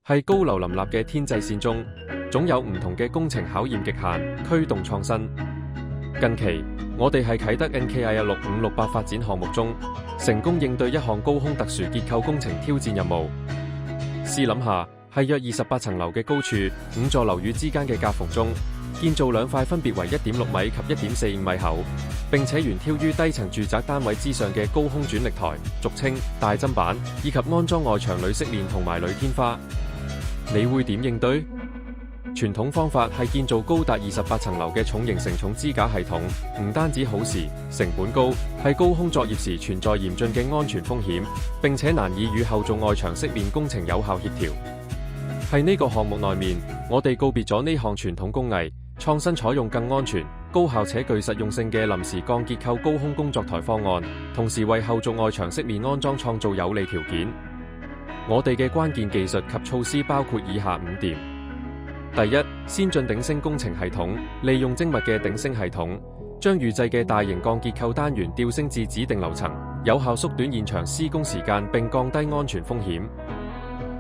係高樓林立嘅天際線中，總有唔同嘅工程考驗極限，驅動創新。近期，我哋喺啟德 NKIA 6568發展項目中，成功應對一項高空特殊結構工程挑戰任務。試諗下，係約28層樓嘅高處，5座樓宇之間嘅夾縫中，建造兩塊分別為1.6米及1.45米厚，並且懸挑於低層住宅單位之上嘅高空轉力台，俗稱大砧板，以及安裝外牆鋁飾鏈同埋鋁天花。你會點應對？傳統方法係建造高達28層樓嘅重型承重支架系統，唔單止耗時、成本高，喺高空作業時存在嚴峻嘅安全風險，並且難以與後續外牆飾鏈工程有效協調。喺呢個項目內面，我哋告別咗呢項傳統工藝，創新採用更安全、高效且具實用性嘅臨時鋼結構高空工作台方案，同時為後續外牆飾面安裝創造有利條件。我哋嘅關鍵技術及措施包括以下5點。第一，先進頂升工程系統，利用精密嘅頂升系統，將預製嘅大型鋼結構單元吊升至指定樓層，有效縮短現場施工時間並降低安全風險。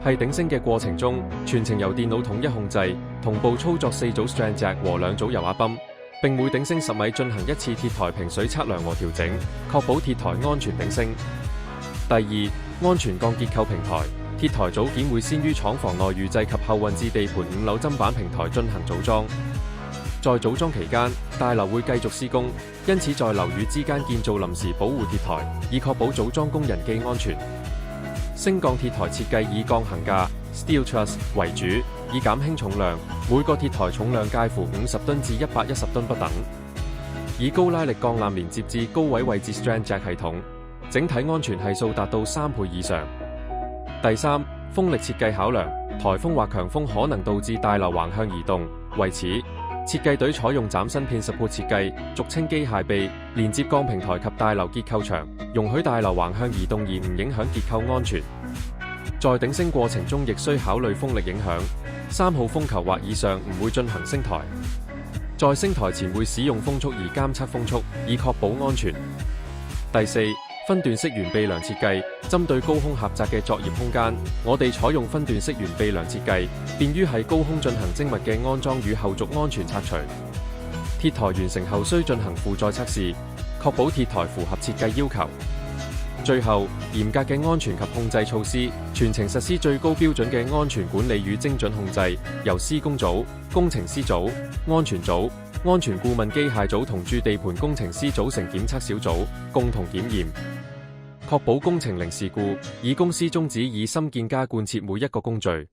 喺頂升嘅過程中，全程由電腦統一控制，同步操作4組 strand jack 和2組油壓泵，並每頂升10米進行1次鐵台平水測量和調整，確保鐵台安全頂升。第二，安全鋼結構平台。鐵台組件會先於廠房內預製及後運至地盤5樓砧板平台進行組裝。在組裝期間，大樓會繼續施工，因此在樓宇之間建造臨時保護鐵台，以確保組裝工人既安全。升降鐵台設計以鋼桁架 （steel truss） 為主，以減輕重量。每個鐵台重量介乎50噸至110噸不等。以高拉力鋼纜連接至高位位置 strand jack 系統，整體安全係數達到3倍以上。第三，風力設計考量，颱風或強風可能導致大樓橫向移動，為此，設計隊採用嶄新片 support 設計，俗稱機械臂，連接鋼平台及大樓結構牆，容許大樓橫向移動而唔影響結構安全。在頂升過程中亦需考慮風力影響，3號風球或以上唔會進行升台。在升台前會使用風速儀監測風速，以確保安全。第四，分段式懸臂梁設計，針對高空狹窄嘅作業空間，我哋採用分段式懸臂梁設計，便於喺高空進行精密嘅安裝與後續安全拆除。鐵台完成後需進行負載測試，確保鐵台符合設計要求。最後，嚴格嘅安全及控制措施，全程實施最高標準嘅安全管理與精準控制，由施工組、工程師組、安全組、安全顧問機械組同駐地盤工程師組成檢測小組，共同檢驗，確保工程零事故，以公司宗旨以深見家貫徹每一個工序。